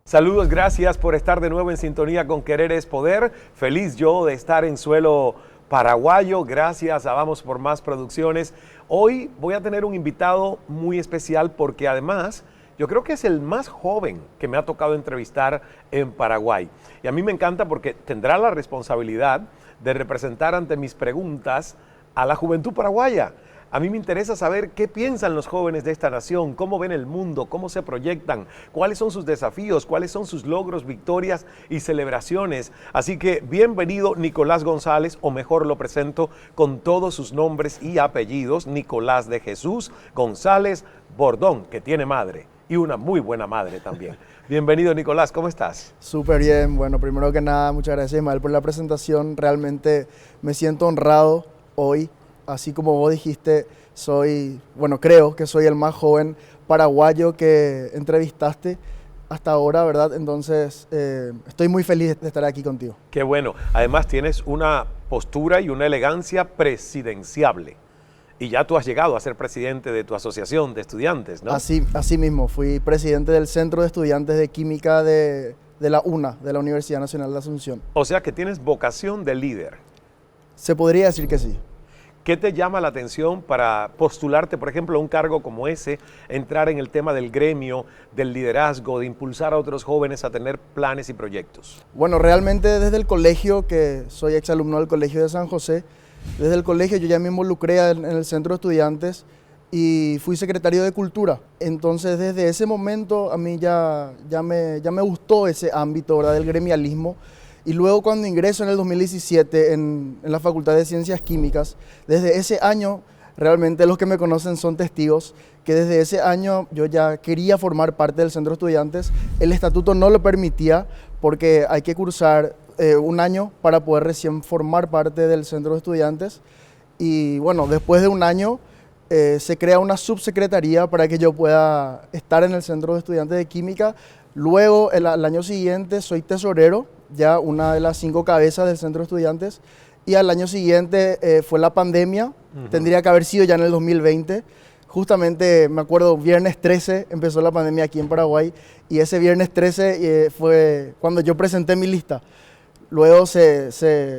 Saludos, gracias por estar de nuevo en sintonía con Querer es Poder. Feliz yo de estar en suelo paraguayo, gracias a Vamos por Más Producciones. Hoy voy a tener un invitado muy especial porque además yo creo que es el más joven que me ha tocado entrevistar en Paraguay. Y a mí me encanta porque tendrá la responsabilidad de representar ante mis preguntas a la juventud paraguaya. A mí me interesa saber qué piensan los jóvenes de esta nación, cómo ven el mundo, cómo se proyectan, cuáles son sus desafíos, cuáles son sus logros, victorias y celebraciones. Así que bienvenido Nicolás González, o mejor lo presento con todos sus nombres y apellidos, Nicolás de Jesús González Bordón, que tiene madre y una muy buena madre también. Bienvenido Nicolás, ¿cómo estás? Súper bien, bueno, primero que nada, muchas gracias Ismael por la presentación, realmente me siento honrado hoy. Así como vos dijiste, creo que soy el más joven paraguayo que entrevistaste hasta ahora, ¿verdad? Entonces, estoy muy feliz de estar aquí contigo. Qué bueno. Además, tienes una postura y una elegancia presidenciable. Y ya tú has llegado a ser presidente de tu asociación de estudiantes, ¿no? Así mismo, fui presidente del Centro de Estudiantes de Química de la UNA, de la Universidad Nacional de Asunción. O sea que tienes vocación de líder. Se podría decir que sí. ¿Qué te llama la atención para postularte, por ejemplo, a un cargo como ese, entrar en el tema del gremio, del liderazgo, de impulsar a otros jóvenes a tener planes y proyectos? Bueno, realmente desde el colegio, que soy exalumno del Colegio de San José, desde el colegio yo ya me involucré en el Centro de Estudiantes y fui secretario de Cultura. Entonces, desde ese momento a mí ya me gustó ese ámbito, ¿verdad?, del gremialismo. Y luego cuando ingreso en el 2017 en la Facultad de Ciencias Químicas, desde ese año, realmente los que me conocen son testigos, que desde ese año yo ya quería formar parte del Centro de Estudiantes. El estatuto no lo permitía porque hay que cursar un año para poder recién formar parte del Centro de Estudiantes. Y bueno, después de un año se crea una subsecretaría para que yo pueda estar en el Centro de Estudiantes de Química. Luego, el año siguiente, soy tesorero, ya una de las 5 cabezas del Centro de Estudiantes, y al año siguiente fue la pandemia, tendría que haber sido ya en el 2020, justamente me acuerdo, viernes 13 empezó la pandemia aquí en Paraguay, y ese viernes 13 fue cuando yo presenté mi lista. Luego se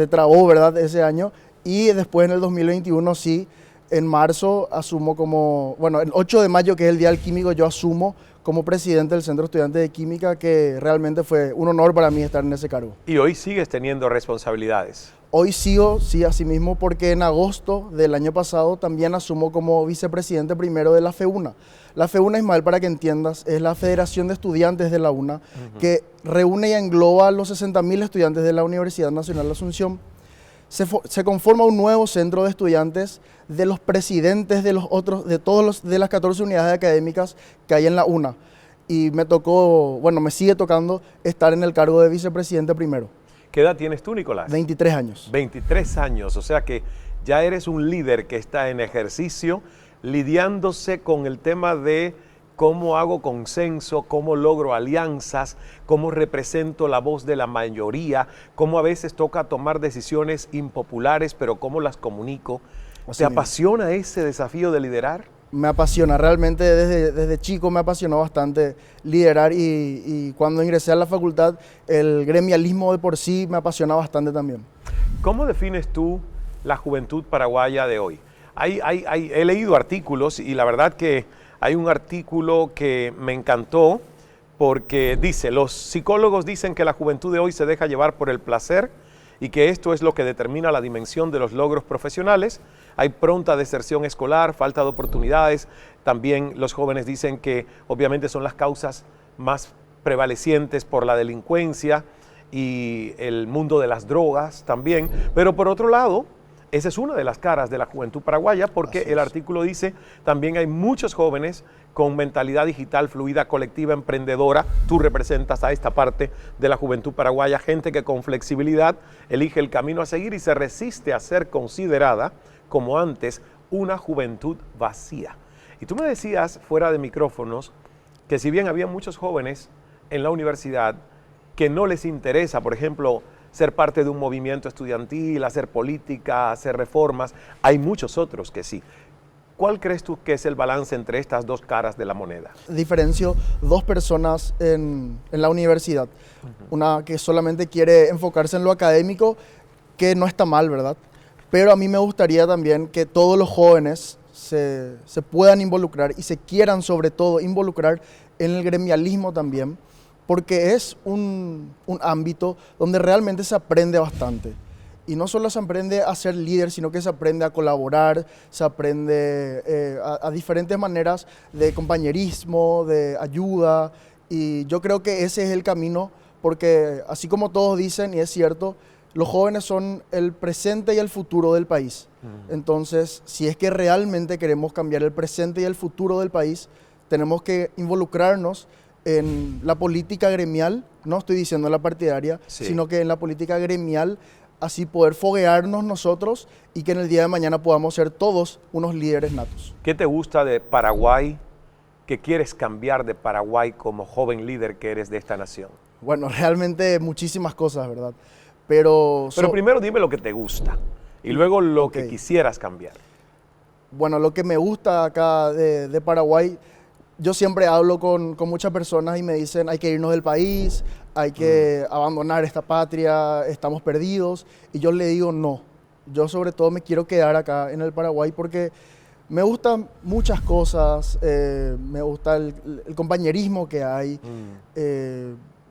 trabó, ¿verdad?, ese año, y después en el 2021 sí, en marzo asumo el 8 de mayo, que es el Día del Químico, yo asumo como presidente del Centro de Estudiantes de Química, que realmente fue un honor para mí estar en ese cargo. ¿Y hoy sigues teniendo responsabilidades? Hoy sigo, sí, así mismo, porque en agosto del año pasado también asumo como vicepresidente primero de la FEUNA. La FEUNA, Ismael, para que entiendas, es la Federación de Estudiantes de la UNA, que reúne y engloba a los 60.000 estudiantes de la Universidad Nacional de Asunción. Se conforma un nuevo centro de estudiantes de los presidentes de de las 14 unidades académicas que hay en la UNA. Y me sigue tocando estar en el cargo de vicepresidente primero. ¿Qué edad tienes tú, Nicolás? 23 años. 23 años, o sea que ya eres un líder que está en ejercicio, lidiándose con el tema de cómo hago consenso, cómo logro alianzas, cómo represento la voz de la mayoría, cómo a veces toca tomar decisiones impopulares, pero cómo las comunico. ¿Te apasiona ese desafío de liderar? Me apasiona, realmente desde chico me apasionó bastante liderar y cuando ingresé a la facultad el gremialismo de por sí me apasiona bastante también. ¿Cómo defines tú la juventud paraguaya de hoy? He leído artículos y la verdad que hay un artículo que me encantó porque dice, los psicólogos dicen que la juventud de hoy se deja llevar por el placer y que esto es lo que determina la dimensión de los logros profesionales. Hay pronta deserción escolar, falta de oportunidades. También los jóvenes dicen que obviamente son las causas más prevalecientes por la delincuencia y el mundo de las drogas también. Pero por otro lado, esa es una de las caras de la juventud paraguaya porque el artículo dice también hay muchos jóvenes con mentalidad digital fluida, colectiva, emprendedora. Tú representas a esta parte de la juventud paraguaya, gente que con flexibilidad elige el camino a seguir y se resiste a ser considerada como antes una juventud vacía. Y tú me decías fuera de micrófonos que si bien había muchos jóvenes en la universidad que no les interesa, por ejemplo, ser parte de un movimiento estudiantil, hacer política, hacer reformas, hay muchos otros que sí. ¿Cuál crees tú que es el balance entre estas dos caras de la moneda? Diferencio dos personas en la universidad. Una que solamente quiere enfocarse en lo académico, que no está mal, ¿verdad? Pero a mí me gustaría también que todos los jóvenes se puedan involucrar y se quieran sobre todo involucrar en el gremialismo también, porque es un ámbito donde realmente se aprende bastante. Y no solo se aprende a ser líder, sino que se aprende a colaborar, se aprende a diferentes maneras de compañerismo, de ayuda. Y yo creo que ese es el camino, porque así como todos dicen, y es cierto, los jóvenes son el presente y el futuro del país. Entonces, si es que realmente queremos cambiar el presente y el futuro del país, tenemos que involucrarnos en la política gremial, no estoy diciendo en la partidaria, Sí. sino que en la política gremial, así poder foguearnos nosotros y que en el día de mañana podamos ser todos unos líderes natos. ¿Qué te gusta de Paraguay? ¿Qué quieres cambiar de Paraguay como joven líder que eres de esta nación? Bueno, realmente muchísimas cosas, ¿verdad? Pero Primero dime lo que te gusta y luego lo que Ok. quisieras cambiar. bueno, lo que me gusta acá de Paraguay, yo siempre hablo con muchas personas y me dicen hay que irnos del país, hay que abandonar esta patria, estamos perdidos. Y yo le digo no, yo sobre todo me quiero quedar acá en el Paraguay porque me gustan muchas cosas, me gusta el compañerismo que hay,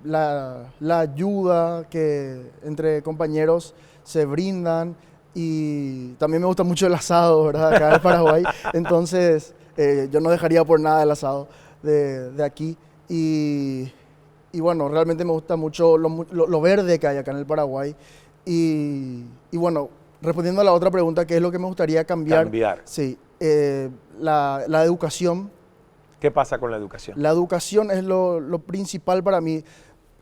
la ayuda que entre compañeros se brindan y también me gusta mucho el asado, ¿verdad? Acá en Paraguay. Entonces, yo no dejaría por nada el asado de aquí. Y bueno, realmente me gusta mucho lo verde que hay acá en el Paraguay. Y bueno, respondiendo a la otra pregunta, ¿qué es lo que me gustaría cambiar? Cambiar. Sí, la educación. ¿Qué pasa con la educación? La educación es lo principal para mí.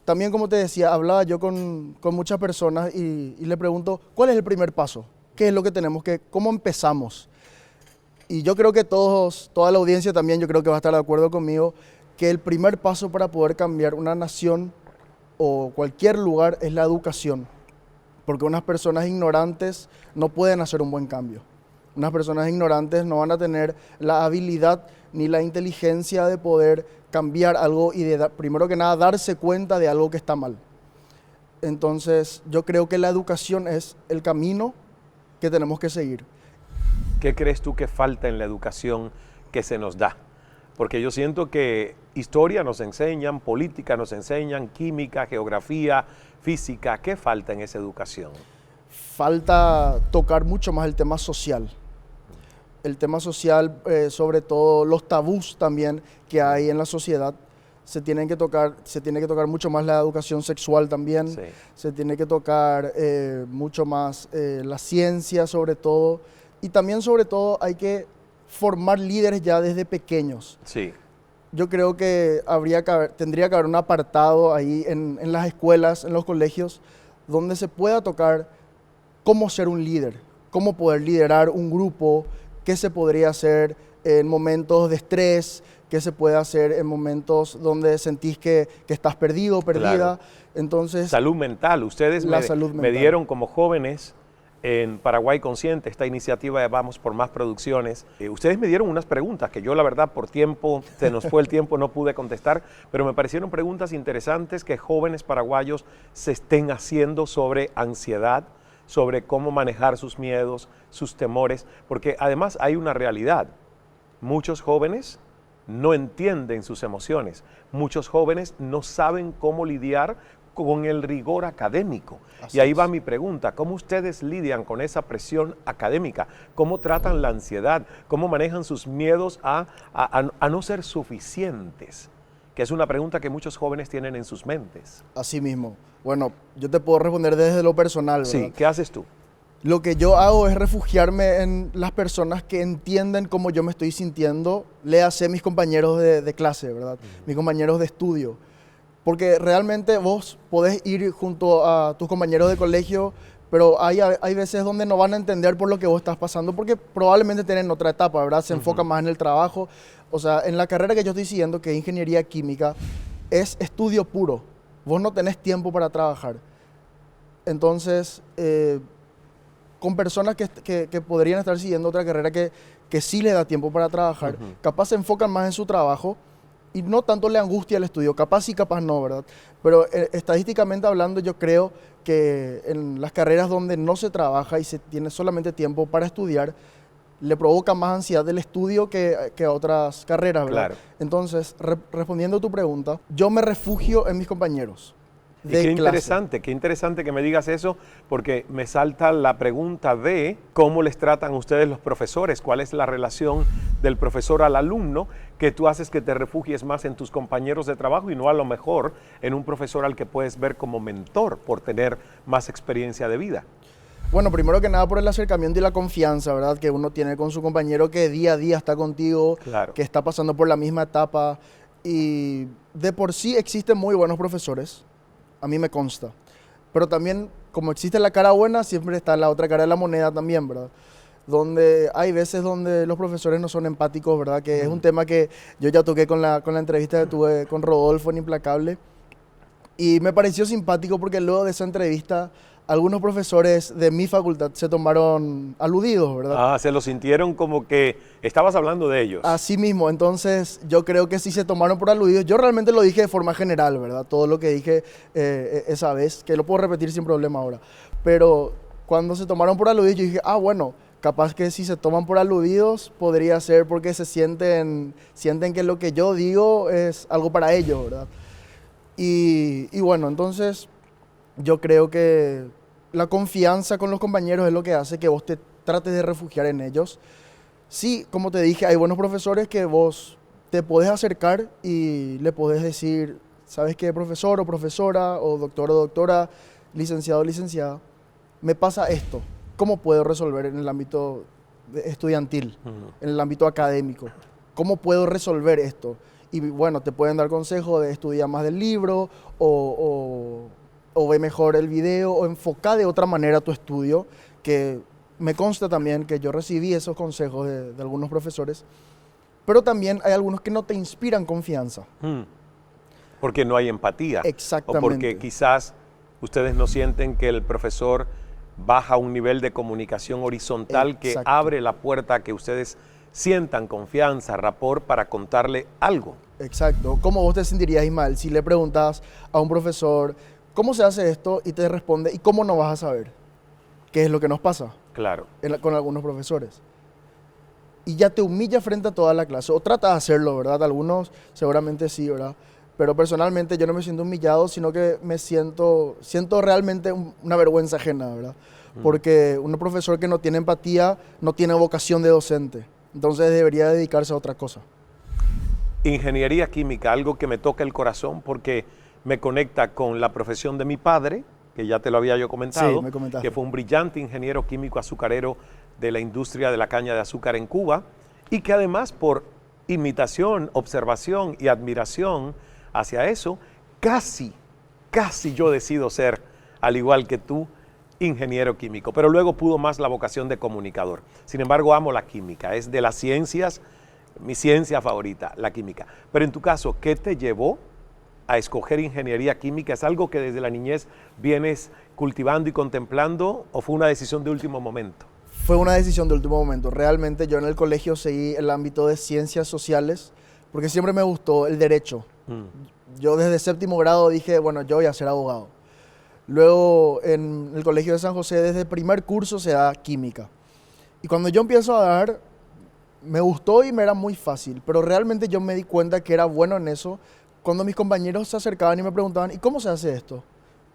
También, como te decía, hablaba yo con muchas personas y le pregunto, ¿cuál es el primer paso? ¿Qué es lo que tenemos que, cómo empezamos? Y yo creo que toda la audiencia también, yo creo que va a estar de acuerdo conmigo, que el primer paso para poder cambiar una nación o cualquier lugar es la educación. Porque unas personas ignorantes no pueden hacer un buen cambio. Unas personas ignorantes no van a tener la habilidad ni la inteligencia de poder cambiar algo y primero que nada darse cuenta de algo que está mal. Entonces yo creo que la educación es el camino que tenemos que seguir. ¿Qué crees tú que falta en la educación que se nos da? Porque yo siento que historia nos enseñan, política nos enseñan, química, geografía, física. ¿Qué falta en esa educación? Falta tocar mucho más el tema social. El tema social, sobre todo los tabús también que hay en la sociedad, se tiene que tocar mucho más la educación sexual también, Sí. se tiene que tocar mucho más la ciencia sobre todo, y también sobre todo hay que formar líderes ya desde pequeños. Sí. Yo creo que tendría que haber un apartado ahí en las escuelas, en los colegios, donde se pueda tocar cómo ser un líder, cómo poder liderar un grupo, qué se podría hacer en momentos de estrés, qué se puede hacer en momentos donde sentís que estás perdido o perdida. Claro. Entonces, Salud mental. Ustedes salud me mental. dieron como jóvenes en Paraguay Consciente, esta iniciativa de Vamos por Más Producciones. Ustedes me dieron unas preguntas que yo la verdad por tiempo, se nos fue el tiempo, no pude contestar, pero me parecieron preguntas interesantes que jóvenes paraguayos se estén haciendo sobre ansiedad, sobre cómo manejar sus miedos, sus temores, porque además hay una realidad. Muchos jóvenes no entienden sus emociones, muchos jóvenes no saben cómo lidiar con el rigor académico. Así Y ahí es. va mi pregunta, ¿cómo ustedes lidian con esa presión académica? ¿Cómo tratan la ansiedad? ¿Cómo manejan sus miedos a no ser suficientes? Que es una pregunta que muchos jóvenes tienen en sus mentes. así mismo. Bueno, yo te puedo responder desde lo personal, ¿verdad? Sí, ¿qué haces tú? Lo que yo hago es refugiarme en las personas que entienden cómo yo me estoy sintiendo, léase mis compañeros de clase, ¿verdad? Mis compañeros de estudio. Porque realmente vos podés ir junto a tus compañeros de colegio, pero hay veces donde no van a entender por lo que vos estás pasando, porque probablemente tienen otra etapa, ¿verdad? Se enfocan más en el trabajo. O sea, en la carrera que yo estoy siguiendo, que es ingeniería química, es estudio puro. Vos no tenés tiempo para trabajar. Entonces, con personas que podrían estar siguiendo otra carrera que sí les da tiempo para trabajar, capaz se enfocan más en su trabajo y no tanto le angustia el estudio, capaz sí, capaz no, ¿verdad? Pero estadísticamente hablando, yo creo que en las carreras donde no se trabaja y se tiene solamente tiempo para estudiar, le provoca más ansiedad el estudio que a otras carreras, ¿verdad? Claro. Entonces, respondiendo a tu pregunta, yo me refugio en mis compañeros Y de qué interesante que me digas eso, porque me salta la pregunta de cómo les tratan ustedes los profesores, cuál es la relación del profesor al alumno, que tú haces que te refugies más en tus compañeros de trabajo y no a lo mejor en un profesor al que puedes ver como mentor por tener más experiencia de vida. Bueno, primero que nada por el acercamiento y la confianza, ¿verdad? Que uno tiene con su compañero que día a día está contigo, Claro. que está pasando por la misma etapa. Y de por sí existen muy buenos profesores, a mí me consta. Pero también, como existe la cara buena, siempre está la otra cara de la moneda también, ¿verdad? Donde hay veces donde los profesores no son empáticos, ¿verdad? Que es un tema que yo ya toqué con la entrevista que tuve con Rodolfo en Implacable. Y me pareció simpático porque luego de esa entrevista, algunos profesores de mi facultad se tomaron aludidos, ¿verdad? Ah, se lo sintieron como que estabas hablando de ellos. Así mismo, entonces yo creo que sí se tomaron por aludidos. Yo realmente lo dije de forma general, ¿verdad? Todo lo que dije esa vez, que lo puedo repetir sin problema ahora. Pero cuando se tomaron por aludidos, yo dije, bueno, capaz que si se toman por aludidos, podría ser porque sienten que lo que yo digo es algo para ellos, ¿verdad? Y bueno, entonces yo creo que la confianza con los compañeros es lo que hace que vos te trates de refugiar en ellos. Sí, como te dije, hay buenos profesores que vos te podés acercar y le podés decir, ¿sabes qué, profesor o profesora, o doctor o doctora, licenciado o licenciada? Me pasa esto. ¿Cómo puedo resolver en el ámbito estudiantil, en el ámbito académico? ¿Cómo puedo resolver esto? Y bueno, te pueden dar consejos de estudiar más del libro o ve mejor el video o enfoca de otra manera tu estudio, que me consta también que yo recibí esos consejos de algunos profesores, pero también hay algunos que no te inspiran confianza. Porque no hay empatía. Exactamente. O porque quizás ustedes no sienten que el profesor baja un nivel de comunicación horizontal que Exacto. abre la puerta a que ustedes sientan confianza, rapport para contarle algo. Exacto. ¿Cómo vos te sentirías, Ismael, si le preguntas a un profesor cómo se hace esto y te responde y cómo no vas a saber? ¿Qué es lo que nos pasa? Claro. Con algunos profesores. Y ya te humilla frente a toda la clase. O trata de hacerlo, ¿verdad? Algunos seguramente sí, ¿verdad? Pero personalmente yo no me siento humillado, sino que siento realmente una vergüenza ajena, ¿verdad? Porque un profesor que no tiene empatía no tiene vocación de docente. Entonces debería dedicarse a otra cosa. Ingeniería química, algo que me toca el corazón porque me conecta con la profesión de mi padre, que ya te lo había yo comentado, Sí, me comentaste. que fue un brillante ingeniero químico azucarero de la industria de la caña de azúcar en Cuba, y que además por imitación, observación y admiración hacia eso, casi yo decido ser, al igual que tú, ingeniero químico, pero luego pudo más la vocación de comunicador. Sin embargo, amo la química, es de las ciencias, mi ciencia favorita, la química. Pero en tu caso, ¿qué te llevó a escoger ingeniería química? ¿Es algo que desde la niñez vienes cultivando y contemplando o fue una decisión de último momento? Fue una decisión de último momento. Realmente yo en el colegio seguí el ámbito de ciencias sociales porque siempre me gustó el derecho. Yo desde séptimo grado dije, bueno, yo voy a ser abogado. Luego en el colegio de San José desde el primer curso se da química. Y cuando yo empiezo a dar, me gustó y me era muy fácil, pero realmente yo me di cuenta que era bueno en eso cuando mis compañeros se acercaban y me preguntaban, ¿y cómo se hace esto?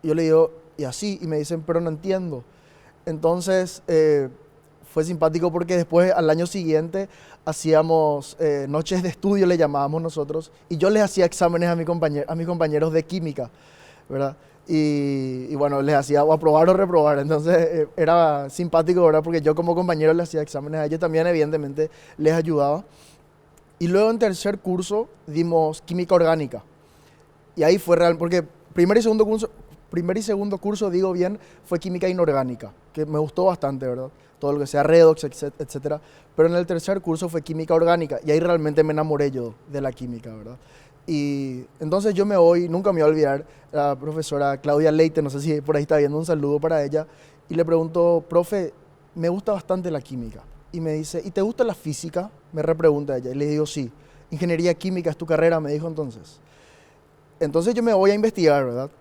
Y yo le digo, y así, y me dicen, pero no entiendo. Entonces fue simpático porque después al año siguiente hacíamos noches de estudio, le llamábamos nosotros, y yo les hacía exámenes a mis compañeros de química, ¿verdad? Y bueno, les hacía o aprobar o reprobar, entonces era simpático, ¿verdad? Porque yo como compañero les hacía exámenes a ellos, también evidentemente les ayudaba. Y luego en tercer curso dimos química orgánica. Y ahí fue real, porque primer y segundo curso, digo bien, fue química inorgánica, que me gustó bastante, ¿verdad? Todo lo que sea redox, etcétera. Pero en el tercer curso fue química orgánica y ahí realmente me enamoré yo de la química, ¿verdad? Y entonces yo nunca me voy a olvidar, la profesora Claudia Leite, no sé si por ahí está viendo, un saludo para ella, y le pregunto, profe, me gusta bastante la química. Y me dice, ¿y te gusta la física? Me repregunta ella. Y le digo, sí. Ingeniería química es tu carrera, me dijo entonces. Entonces yo me voy a investigar, ¿verdad?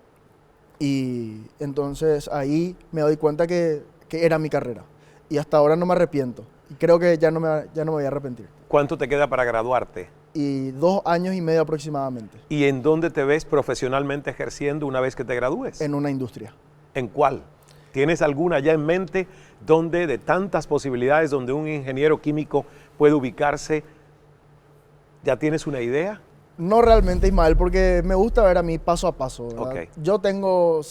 Y entonces ahí me doy cuenta que era mi carrera. Y hasta ahora no me arrepiento. Y creo que ya no me voy a arrepentir. ¿Cuánto te queda para graduarte? Y 2 años y medio aproximadamente. ¿Y en dónde te ves profesionalmente ejerciendo una vez que te gradúes? En una industria. ¿En cuál? ¿Tienes alguna ya en mente donde de tantas posibilidades donde un ingeniero químico puede ubicarse? ¿Ya tienes una idea? No realmente, Ismael, porque me gusta ver a mí paso a paso, ¿verdad? Okay. Yo tengo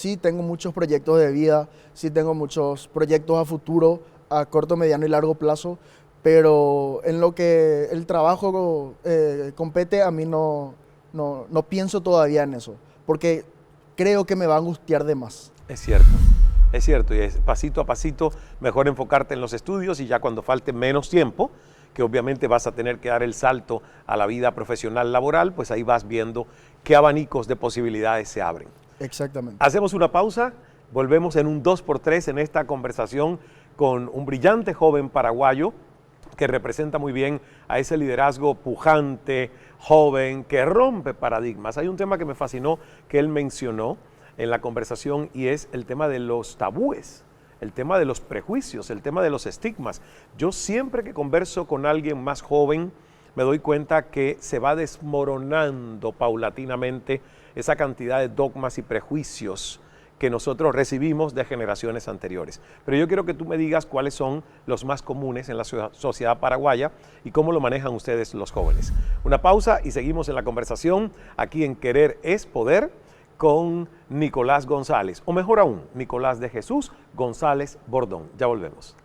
muchos proyectos de vida, sí tengo muchos proyectos a futuro, a corto, mediano y largo plazo, pero en lo que el trabajo compete, a mí no pienso todavía en eso, porque creo que me va a angustiar de más. Es cierto, y es pasito a pasito, mejor enfocarte en los estudios y ya cuando falte menos tiempo, que obviamente vas a tener que dar el salto a la vida profesional laboral, pues ahí vas viendo qué abanicos de posibilidades se abren. Exactamente. Hacemos una pausa, volvemos en un 2x3 en esta conversación con un brillante joven paraguayo que representa muy bien a ese liderazgo pujante, joven, que rompe paradigmas. Hay un tema que me fascinó que él mencionó en la conversación y es el tema de los tabúes, el tema de los prejuicios, el tema de los estigmas. Yo siempre que converso con alguien más joven me doy cuenta que se va desmoronando paulatinamente esa cantidad de dogmas y prejuicios que nosotros recibimos de generaciones anteriores. Pero yo quiero que tú me digas cuáles son los más comunes en la sociedad paraguaya y cómo lo manejan ustedes los jóvenes. Una pausa y seguimos en la conversación aquí en Querer es Poder con Nicolás González, o mejor aún, Nicolás de Jesús González Bordón. Ya volvemos.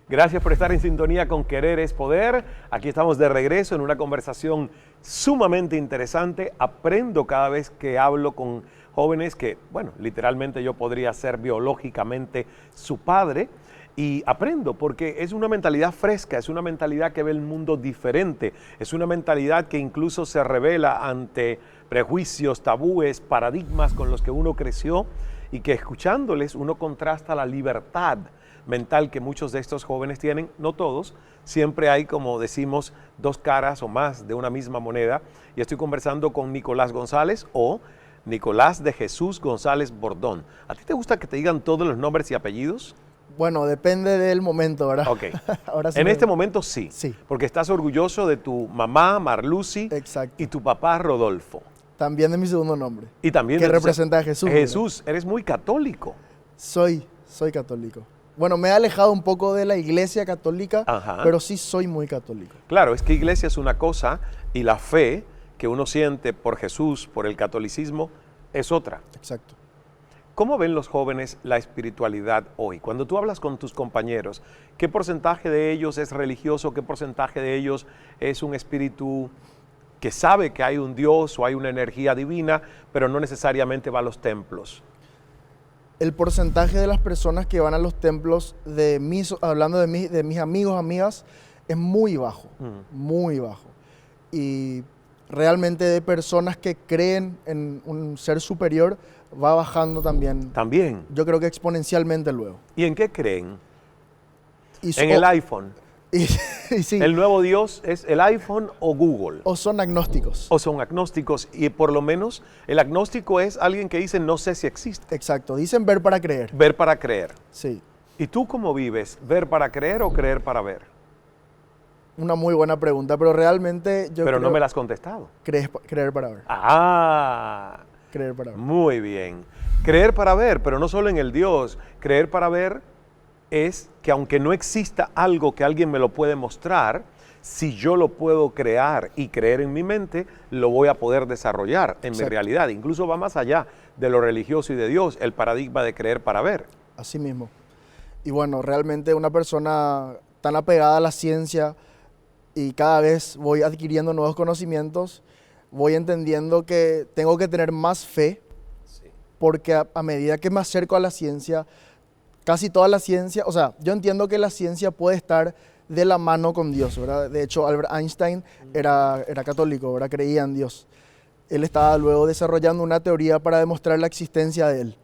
Gracias por estar en sintonía con Querer es Poder. Aquí estamos de regreso en una conversación sumamente interesante. Aprendo cada vez que hablo con jóvenes que, bueno, literalmente yo podría ser biológicamente su padre. Y aprendo porque es una mentalidad fresca, es una mentalidad que ve el mundo diferente, es una mentalidad que incluso se revela ante prejuicios, tabúes, paradigmas con los que uno creció y que escuchándoles uno contrasta la libertad mental que muchos de estos jóvenes tienen, no todos, siempre hay, como decimos, 2 caras o más de una misma moneda. Y estoy conversando con Nicolás González o Nicolás de Jesús González Bordón. ¿A ti te gusta que te digan todos los nombres y apellidos? Bueno, depende del momento, ¿verdad? Ok. Ahora sí en este momento sí. Sí. Porque estás orgulloso de tu mamá, Marlucy, Exacto. y tu papá, Rodolfo. También de mi segundo nombre. Y también que representa a Jesús. Jesús, eres muy católico. Soy católico. Bueno, me he alejado un poco de la iglesia católica, Ajá. pero sí soy muy católico. Claro, es que iglesia es una cosa y la fe que uno siente por Jesús, por el catolicismo, es otra. Exacto. ¿Cómo ven los jóvenes la espiritualidad hoy? Cuando tú hablas con tus compañeros, ¿qué porcentaje de ellos es religioso? ¿Qué porcentaje de ellos es un espíritu que sabe que hay un Dios o hay una energía divina, pero no necesariamente va a los templos? El porcentaje de las personas que van a los templos, hablando de mis amigos, amigas, es muy bajo, muy bajo. Y realmente de personas que creen en un ser superior, va bajando también. También. Yo creo que exponencialmente luego. ¿Y en qué creen? Y en el iPhone. Y sí. ¿El nuevo Dios es el iPhone o Google? O son agnósticos. O son agnósticos y por lo menos el agnóstico es alguien que dice no sé si existe. Exacto, dicen ver para creer. Ver para creer. Sí. ¿Y tú cómo vives? ¿Ver para creer o creer para ver? Una muy buena pregunta, pero realmente yo Pero creo no me la has contestado. creer para ver. Creer para ver. Muy bien. Creer para ver, pero no solo en el Dios. Creer para ver es que aunque no exista algo que alguien me lo puede mostrar, si yo lo puedo crear y creer en mi mente, lo voy a poder desarrollar en mi realidad. Incluso va más allá de lo religioso y de Dios, el paradigma de creer para ver. Así mismo. Y bueno, realmente una persona tan apegada a la ciencia y cada vez voy adquiriendo nuevos conocimientos, voy entendiendo que tengo que tener más fe, porque a medida que me acerco a la ciencia, casi toda la ciencia, o sea, yo entiendo que la ciencia puede estar de la mano con Dios, ¿verdad? De hecho, Albert Einstein era católico, ¿verdad? Creía en Dios. Él estaba luego desarrollando una teoría para demostrar la existencia de él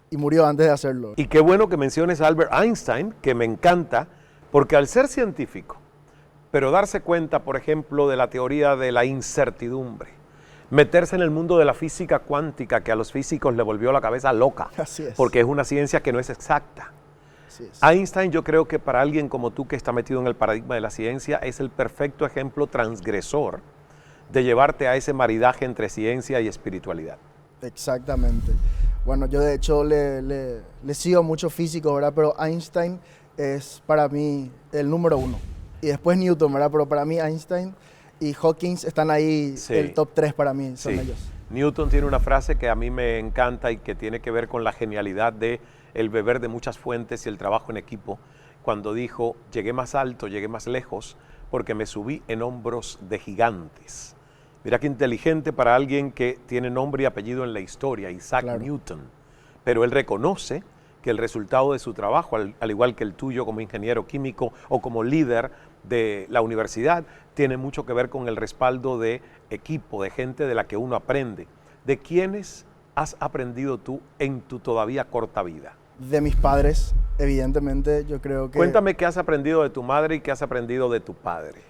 y murió antes de hacerlo. Y qué bueno que menciones a Albert Einstein, que me encanta, porque al ser científico, pero darse cuenta, por ejemplo, de la teoría de la incertidumbre, meterse en el mundo de la física cuántica, que a los físicos le volvió la cabeza loca, Así es. porque es una ciencia que no es exacta. Así es. Einstein, yo creo que para alguien como tú que está metido en el paradigma de la ciencia, es el perfecto ejemplo transgresor de llevarte a ese maridaje entre ciencia y espiritualidad. Exactamente. Bueno, yo de hecho le sigo a muchos físicos, ¿verdad? Pero Einstein es para mí el número uno. Y después Newton, ¿verdad? Pero para mí Einstein y Hawking están ahí, Sí. el top 3 para mí, son Sí. ellos. Newton tiene una frase que a mí me encanta y que tiene que ver con la genialidad de el beber de muchas fuentes y el trabajo en equipo, cuando dijo, llegué más alto, llegué más lejos, porque me subí en hombros de gigantes. Mira qué inteligente para alguien que tiene nombre y apellido en la historia, Isaac Claro. Newton. Pero él reconoce que el resultado de su trabajo, al igual que el tuyo como ingeniero químico o como líder de la universidad, tiene mucho que ver con el respaldo de equipo, de gente de la que uno aprende. ¿De quiénes has aprendido tú en tu todavía corta vida? De mis padres, evidentemente, yo creo que... Cuéntame qué has aprendido de tu madre y qué has aprendido de tu padre.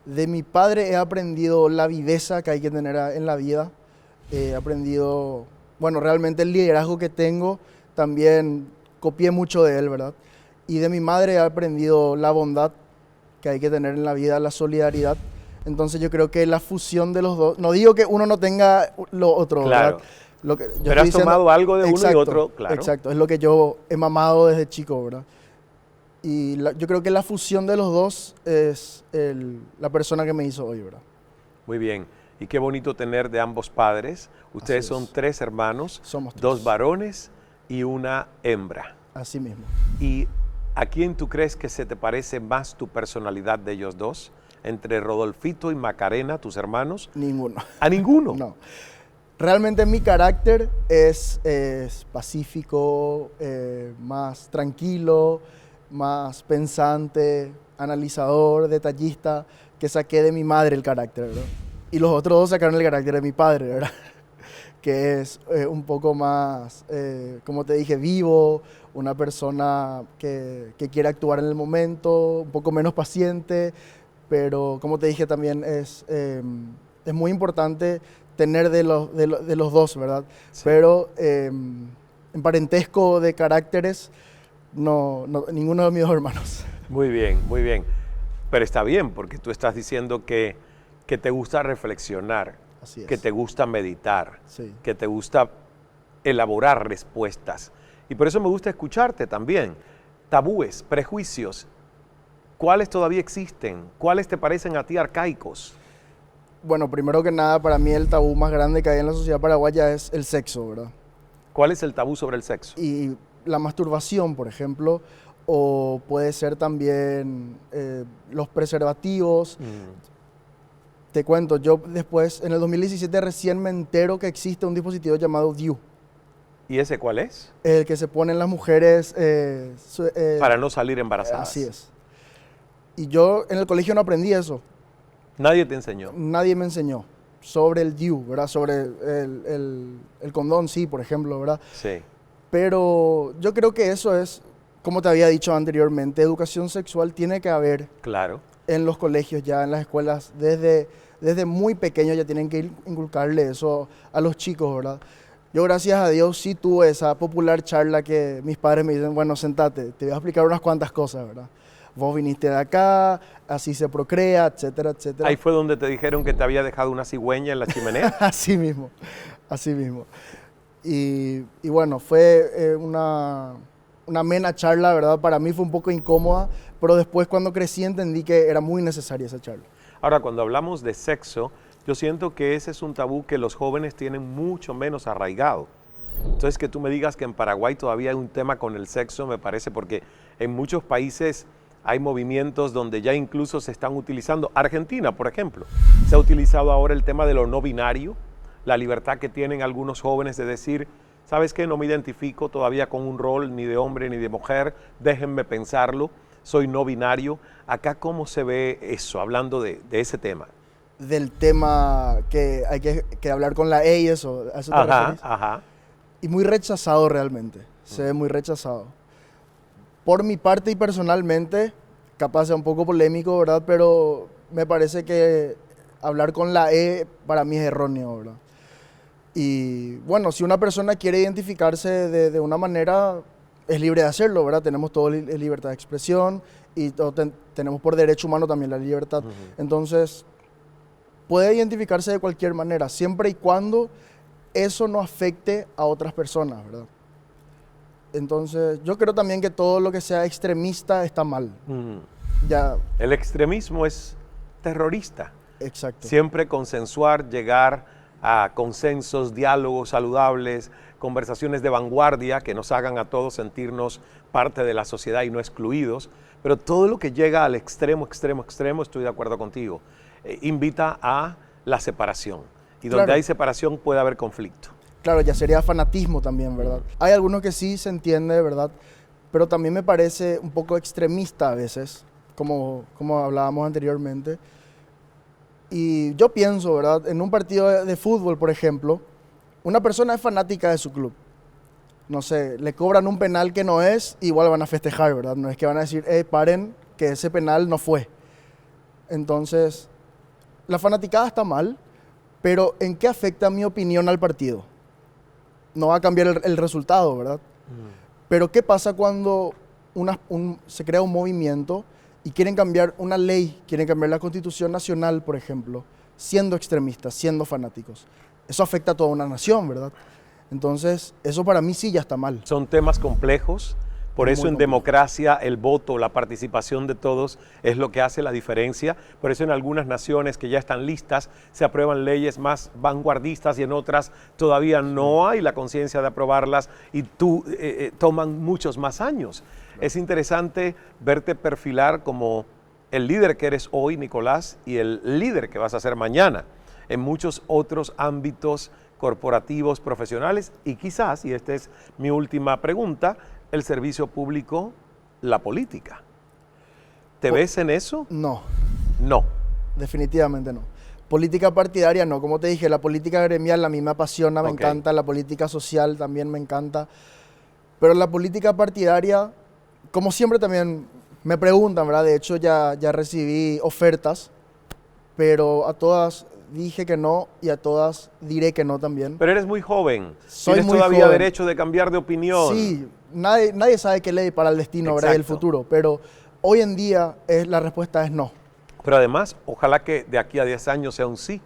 De mi padre he aprendido la viveza que hay que tener en la vida. He aprendido, bueno, realmente el liderazgo que tengo, también copié mucho de él, ¿verdad? Y de mi madre he aprendido la bondad que hay que tener en la vida, la solidaridad. Entonces yo creo que la fusión de los dos, no digo que uno no tenga lo otro, Claro. ¿verdad? Lo que yo Pero estoy has diciendo- tomado algo de uno y Exacto, otro, claro. Exacto, es lo que yo he mamado desde chico, ¿verdad? Y yo creo que la fusión de los dos es la persona que me hizo hoy, ¿verdad? Muy bien. Y qué bonito tener de ambos padres. Ustedes Así son es. 3 hermanos, Somos 3. 2 varones y una hembra. Así mismo. ¿Y a quién tú crees que se te parece más tu personalidad de ellos dos? Entre Rodolfito y Macarena, tus hermanos. Ninguno. ¿A ninguno? No. Realmente mi carácter es pacífico, más tranquilo, más pensante, analizador, detallista, que saqué de mi madre el carácter, ¿verdad? Y los otros dos sacaron el carácter de mi padre, ¿verdad? Que es un poco más, como te dije, vivo, una persona que quiere actuar en el momento, un poco menos paciente, pero como te dije también es muy importante tener de los dos, ¿verdad? Sí. Pero en parentesco de caracteres, ninguno de mis dos hermanos. Muy bien, muy bien. Pero está bien, porque tú estás diciendo que te gusta reflexionar, Así es. que te gusta meditar, Sí. que te gusta elaborar respuestas. Y por eso me gusta escucharte también. Tabúes, prejuicios, ¿cuáles todavía existen? ¿Cuáles te parecen a ti arcaicos? Bueno, primero que nada, para mí el tabú más grande que hay en la sociedad paraguaya es el sexo, ¿verdad? ¿Cuál es el tabú sobre el sexo? Y la masturbación, por ejemplo, o puede ser también los preservativos. Te cuento, yo después, en el 2017 recién me entero que existe un dispositivo llamado DIU, ¿Y ese cuál es? el que se ponen las mujeres... Para no salir embarazadas. Así es. Y yo en el colegio no aprendí eso. Nadie te enseñó. Nadie me enseñó sobre el DIU, ¿verdad? Sobre el condón, sí, por ejemplo, ¿verdad? Sí. Pero yo creo que eso es, como te había dicho anteriormente, educación sexual tiene que haber Claro. en los colegios ya, en las escuelas, desde muy pequeños ya tienen que inculcarle eso a los chicos, ¿verdad? Yo, gracias a Dios, sí tuve esa popular charla que mis padres me dicen, bueno, sentate, te voy a explicar unas cuantas cosas, ¿verdad? Vos viniste de acá, así se procrea, etcétera, etcétera. Ahí fue donde te dijeron que te había dejado una cigüeña en la chimenea. Así mismo, así mismo. Y bueno, fue una amena charla, ¿verdad? Para mí fue un poco incómoda, pero después cuando crecí entendí que era muy necesaria esa charla. Ahora, cuando hablamos de sexo, yo siento que ese es un tabú que los jóvenes tienen mucho menos arraigado. Entonces, que tú me digas que en Paraguay todavía hay un tema con el sexo, me parece, porque en muchos países hay movimientos donde ya incluso se están utilizando. Argentina, por ejemplo, se ha utilizado ahora el tema de lo no binario, la libertad que tienen algunos jóvenes de decir, ¿sabes qué? No me identifico todavía con un rol ni de hombre ni de mujer, déjenme pensarlo. soy no binario. Acá, ¿cómo se ve eso, hablando de ese tema? Del tema que hay que hablar con la E y eso, ¿a eso te referís? Ajá. Y muy rechazado realmente, se ve muy rechazado. Por mi parte y personalmente, capaz sea un poco polémico, ¿verdad? Pero me parece que hablar con la E para mí es erróneo, ¿verdad? Y bueno, si una persona quiere identificarse de una manera, es libre de hacerlo, ¿verdad? Tenemos toda libertad de expresión y tenemos por derecho humano también la libertad. Entonces, puede identificarse de cualquier manera, siempre y cuando eso no afecte a otras personas, ¿verdad? Entonces, yo creo también que todo lo que sea extremista está mal. Ya, El extremismo es terrorista. exacto. Siempre consensuar, llegar a consensos, diálogos saludables, conversaciones de vanguardia que nos hagan a todos sentirnos parte de la sociedad y no excluidos. Pero todo lo que llega al extremo, estoy de acuerdo contigo, invita a la separación. Y donde Claro. hay separación puede haber conflicto. Claro, ya sería fanatismo también, ¿verdad? Hay algunos que sí se entiende, ¿verdad? Pero también me parece un poco extremista a veces, como hablábamos anteriormente. Y yo pienso, ¿verdad? En un partido de fútbol, por ejemplo, una persona es fanática de su club. No sé, le cobran un penal que no es, igual van a festejar, ¿verdad? No es que van a decir, paren, que ese penal no fue. Entonces, la fanaticada está mal, pero ¿en qué afecta mi opinión al partido? No va a cambiar el resultado, ¿verdad? Pero ¿qué pasa cuando se crea un movimiento y quieren cambiar una ley, quieren cambiar la Constitución Nacional, por ejemplo, siendo extremistas, siendo fanáticos? Eso afecta a toda una nación, ¿verdad? Entonces, eso para mí sí ya está mal. Son temas complejos, por eso Muy en complejo. democracia el voto, la participación de todos es lo que hace la diferencia. Por eso en algunas naciones que ya están listas se aprueban leyes más vanguardistas y en otras todavía no hay la conciencia de aprobarlas y toman muchos más años. Es interesante verte perfilar como el líder que eres hoy, Nicolás, y el líder que vas a ser mañana en muchos otros ámbitos corporativos, profesionales y quizás, y esta es mi última pregunta, el servicio público, la política. ¿Te ves en eso? No, No. definitivamente no. Política partidaria no, como te dije, la política gremial a mí me apasiona, me Ok. encanta, la política social también me encanta, pero la política partidaria, como siempre también me preguntan, ¿verdad? De hecho ya recibí ofertas, pero a todas dije que no y a todas diré que no también. Pero eres muy joven. Soy Tienes muy todavía joven. derecho de cambiar de opinión. Sí, nadie sabe qué ley para el destino, ¿verdad? Y el Exacto. futuro, pero hoy en día la respuesta es no. Pero además, ojalá que de aquí a 10 años sea un sí.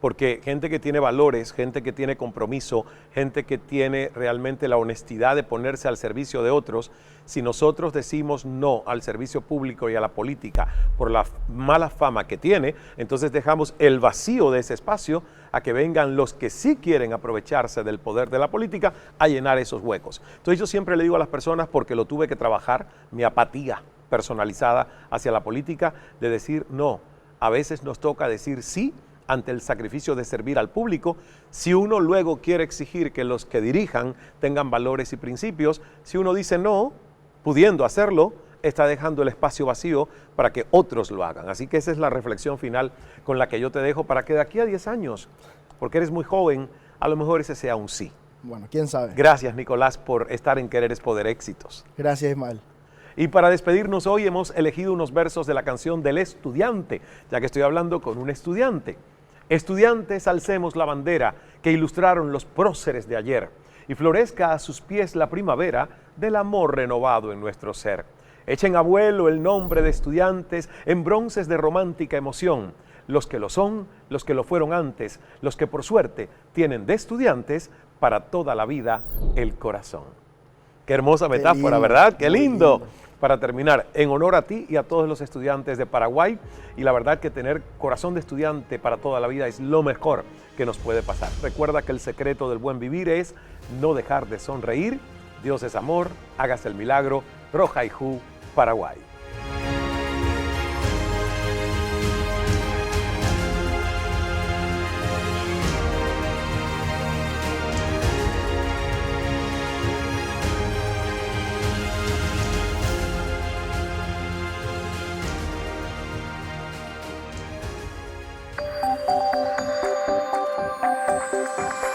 Porque gente que tiene valores, gente que tiene compromiso, gente que tiene realmente la honestidad de ponerse al servicio de otros, si nosotros decimos no al servicio público y a la política por la mala fama que tiene, entonces dejamos el vacío de ese espacio a que vengan los que sí quieren aprovecharse del poder de la política a llenar esos huecos. Entonces yo siempre le digo a las personas, porque lo tuve que trabajar, mi apatía personalizada hacia la política, de decir no. A veces nos toca decir sí ante el sacrificio de servir al público. Si uno luego quiere exigir que los que dirijan tengan valores y principios, si uno dice no, pudiendo hacerlo, está dejando el espacio vacío para que otros lo hagan. Así que esa es la reflexión final con la que yo te dejo para que de aquí a 10 años, porque eres muy joven, a lo mejor ese sea un sí. Bueno, quién sabe. Gracias, Nicolás, por estar en Querer es Poder. Éxitos. Gracias, Ismael. Y para despedirnos hoy hemos elegido unos versos de la canción del estudiante, ya que estoy hablando con un estudiante. Estudiantes, alcemos la bandera que ilustraron los próceres de ayer y florezca a sus pies la primavera del amor renovado en nuestro ser. Echen a vuelo el nombre de estudiantes en bronces de romántica emoción, los que lo son, los que lo fueron antes, los que por suerte tienen de estudiantes para toda la vida el corazón. Qué hermosa metáfora, lindo, ¿verdad? Qué muy lindo. lindo. Para terminar, en honor a ti y a todos los estudiantes de Paraguay, y la verdad que tener corazón de estudiante para toda la vida es lo mejor que nos puede pasar. Recuerda que el secreto del buen vivir es no dejar de sonreír. Dios es amor, hágase el milagro. Roja y Ju, Paraguay. Chao.